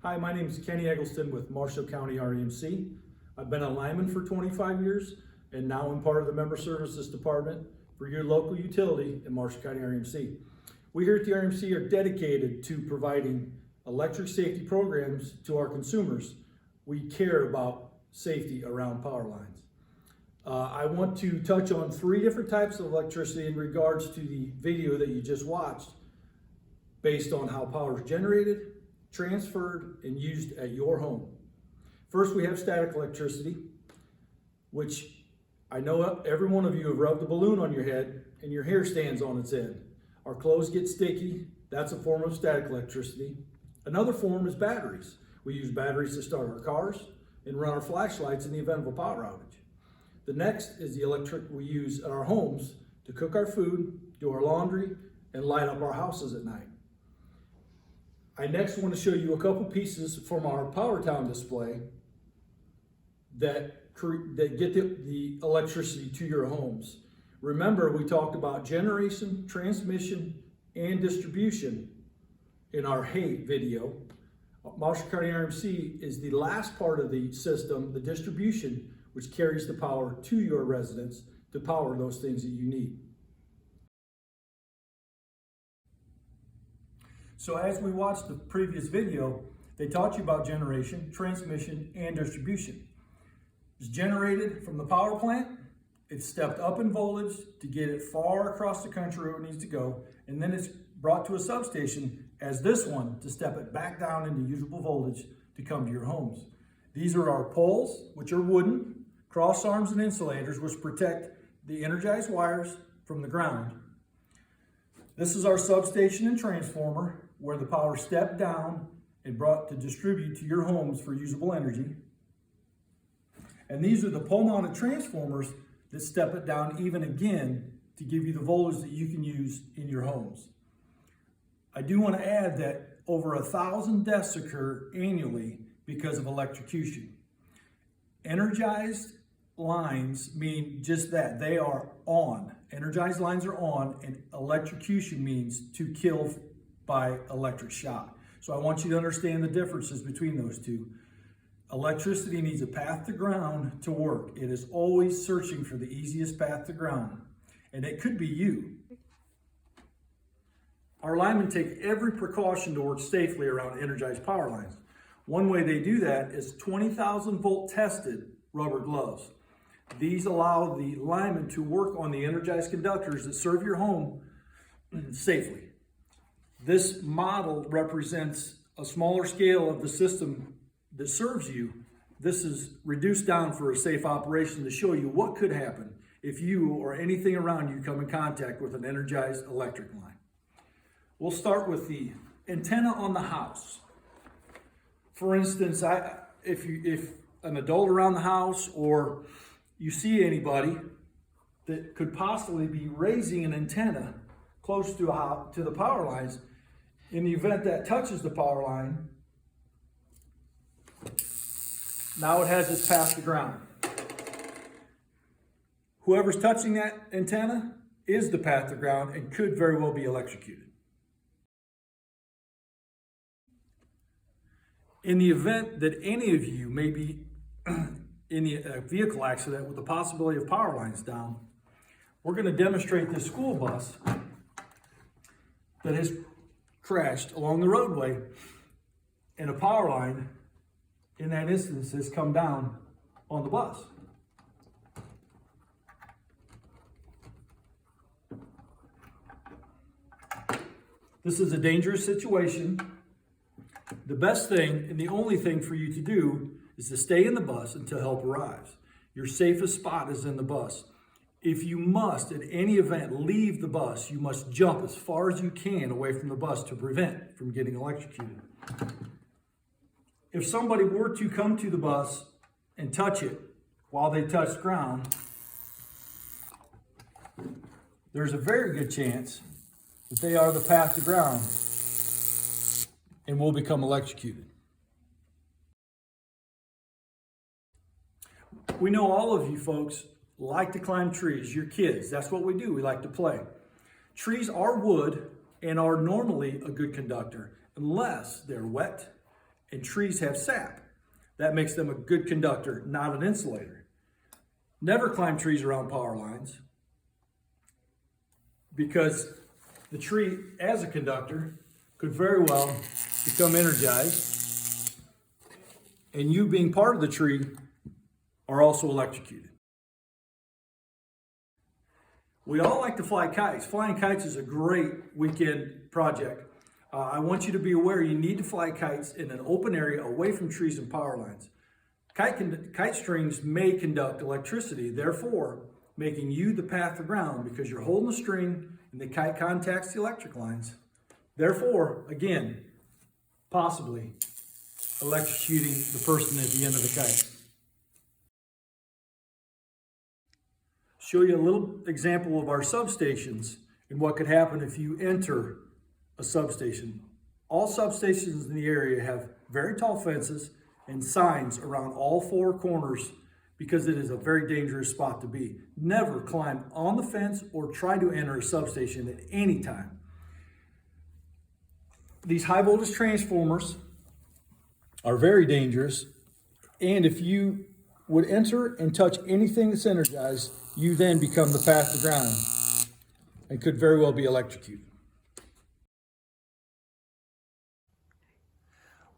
Hi, my name is Kenny Eggleston with Marshall County REMC. I've been a lineman for 25 years and now I'm part of the Member Services Department for your local utility in Marshall County REMC. We here at the REMC are dedicated to providing electric safety programs to our consumers. We care about safety around power lines. I want to touch on 3 different types of electricity in regards to the video that you just watched based on how power is generated, transferred, and used at your home. First, we have static electricity, which I know every one of you have rubbed a balloon on your head and your hair stands on its end. Our clothes get sticky. That's a form of static electricity. Another form is batteries. We use batteries to start our cars and run our flashlights in the event of a power outage. The next is the electric we use at our homes to cook our food, do our laundry, and light up our houses at night. I next want to show you a couple pieces from our Power Town display that get the electricity to your homes. Remember, we talked about generation, transmission, and distribution in our Hey video. Marshall County RMC is the last part of the system, the distribution, which carries the power to your residence to power those things that you need. So as we watched the previous video, they taught you about generation, transmission, and distribution. It's generated from the power plant, it's stepped up in voltage to get it far across the country where it needs to go, and then it's brought to a substation as this one to step it back down into usable voltage to come to your homes. These are our poles, which are wooden, cross arms and insulators, which protect the energized wires from the ground. This is our substation and transformer, where the power stepped down and brought to distribute to your homes for usable energy. And these are the pole-mounted transformers that step it down even again to give you the voltage that you can use in your homes. I do want to add that over 1,000 deaths occur annually because of electrocution. Energized lines mean just that, they are on. Energized lines are on, and electrocution means to kill by electric shock. So I want you to understand the differences between those two. Electricity needs a path to ground to work. It is always searching for the easiest path to ground, and it could be you. Our linemen take every precaution to work safely around energized power lines. One way they do that is 20,000 volt tested rubber gloves. These allow the linemen to work on the energized conductors that serve your home safely. This model represents a smaller scale of the system that serves you. This is reduced down for a safe operation to show you what could happen if you or anything around you come in contact with an energized electric line. We'll start with the antenna on the house. For instance, if an adult around the house or you see anybody that could possibly be raising an antenna close to the power lines, in the event that touches the power line, now it has its path to ground. Whoever's touching that antenna is the path to ground and could very well be electrocuted. In the event that any of you may be in a vehicle accident with the possibility of power lines down, we're going to demonstrate this school bus that has crashed along the roadway, and a power line in that instance has come down on the bus. This is a dangerous situation. The best thing and the only thing for you to do is to stay in the bus until help arrives. Your safest spot is in the bus. If you must, in any event, leave the bus, you must jump as far as you can away from the bus to prevent from getting electrocuted. If somebody were to come to the bus and touch it while they touch ground, there's a very good chance that they are the path to ground and will become electrocuted. We know all of you folks like to climb trees, your kids. That's what we do. We like to play. Trees are wood and are normally a good conductor unless they're wet and trees have sap. That makes them a good conductor, not an insulator. Never climb trees around power lines, because the tree, as a conductor, could very well become energized, and you being part of the tree are also electrocuted. We all like to fly kites. Flying kites is a great weekend project. I want you to be aware you need to fly kites in an open area away from trees and power lines. Kite strings may conduct electricity, therefore making you the path to ground, because you're holding the string and the kite contacts the electric lines. Therefore, again, possibly electrocuting the person at the end of the kite. Show you a little example of our substations and what could happen if you enter a substation. All substations in the area have very tall fences and signs around all four corners, because it is a very dangerous spot to be. Never climb on the fence or try to enter a substation at any time. These high voltage transformers are very dangerous, and if you would enter and touch anything that's energized, you then become the path to ground and could very well be electrocuted.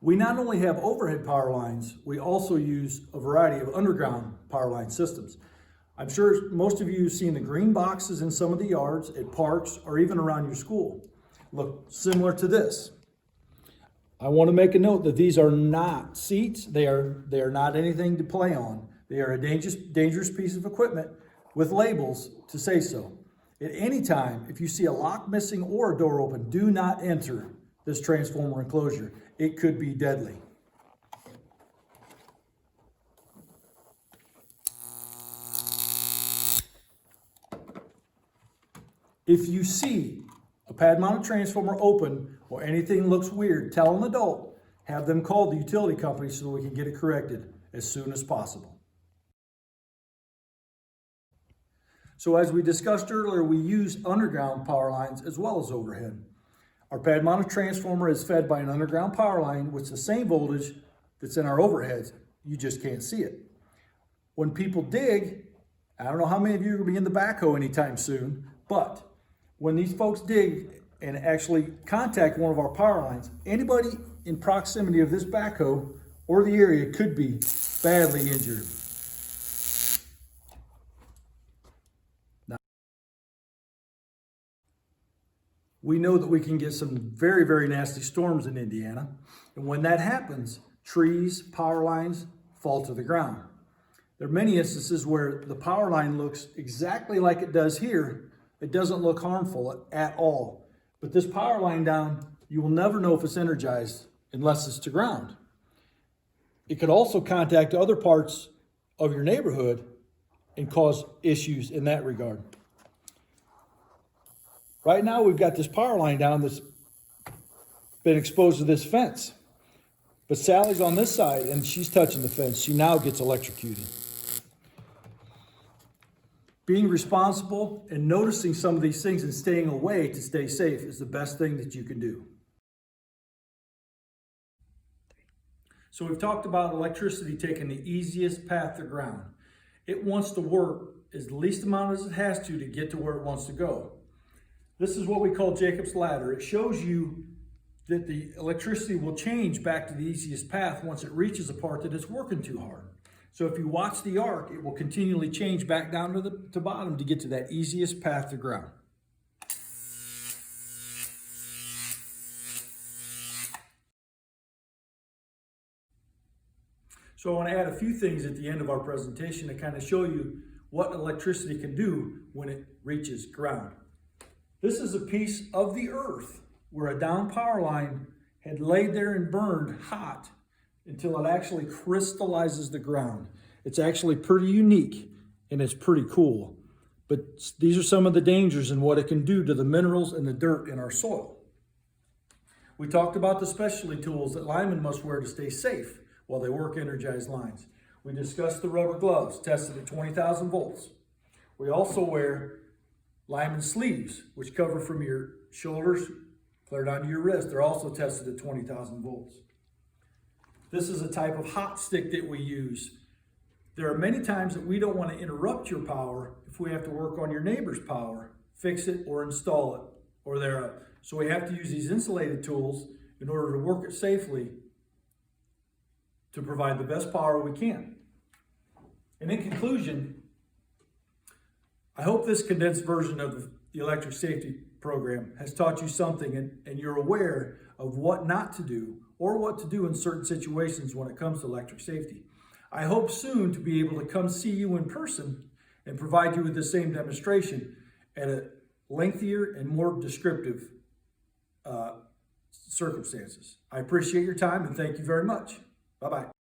We not only have overhead power lines, we also use a variety of underground power line systems. I'm sure most of you have seen the green boxes in some of the yards, at parks, or even around your school. Look similar to this. I want to make a note that these are not seats. They are not anything to play on. They are a dangerous piece of equipment with labels to say so. At any time, if you see a lock missing or a door open, do not enter this transformer enclosure. It could be deadly. If you see a pad-mounted transformer open or anything looks weird, tell an adult. Have them call the utility company so that we can get it corrected as soon as possible. So as we discussed earlier, we use underground power lines as well as overhead. Our pad-mounted transformer is fed by an underground power line with the same voltage that's in our overheads. You just can't see it. When people dig, I don't know how many of you are going to be in the backhoe anytime soon, but when these folks dig and actually contact one of our power lines, anybody in proximity of this backhoe or the area could be badly injured. We know that we can get some very, very nasty storms in Indiana. And when that happens, trees, power lines fall to the ground. There are many instances where the power line looks exactly like it does here. It doesn't look harmful at all. But this power line down, you will never know if it's energized unless it's to ground. It could also contact other parts of your neighborhood and cause issues in that regard. Right now, we've got this power line down that's been exposed to this fence. But Sally's on this side and she's touching the fence. She now gets electrocuted. Being responsible and noticing some of these things and staying away to stay safe is the best thing that you can do. So we've talked about electricity taking the easiest path to ground. It wants to work as least amount as it has to get to where it wants to go. This is what we call Jacob's ladder. It shows you that the electricity will change back to the easiest path once it reaches a part that it's working too hard. So if you watch the arc, it will continually change back down to the bottom to get to that easiest path to ground. So I want to add a few things at the end of our presentation to kind of show you what electricity can do when it reaches ground. This is a piece of the earth where a down power line had laid there and burned hot until it actually crystallizes the ground. It's actually pretty unique and it's pretty cool. But these are some of the dangers and what it can do to the minerals and the dirt in our soil. We talked about the specialty tools that linemen must wear to stay safe while they work energized lines. We discussed the rubber gloves tested at 20,000 volts. We also wear lineman sleeves, which cover from your shoulders clear down to your wrist. They're also tested at 20,000 volts. This is a type of hot stick that we use. There are many times that we don't want to interrupt your power if we have to work on your neighbor's power, fix it or install it or thereof. So we have to use these insulated tools in order to work it safely to provide the best power we can. And in conclusion, I hope this condensed version of the electric safety program has taught you something and you're aware of what not to do or what to do in certain situations when it comes to electric safety. I hope soon to be able to come see you in person and provide you with the same demonstration at a lengthier and more descriptive circumstances. I appreciate your time and thank you very much. Bye-bye.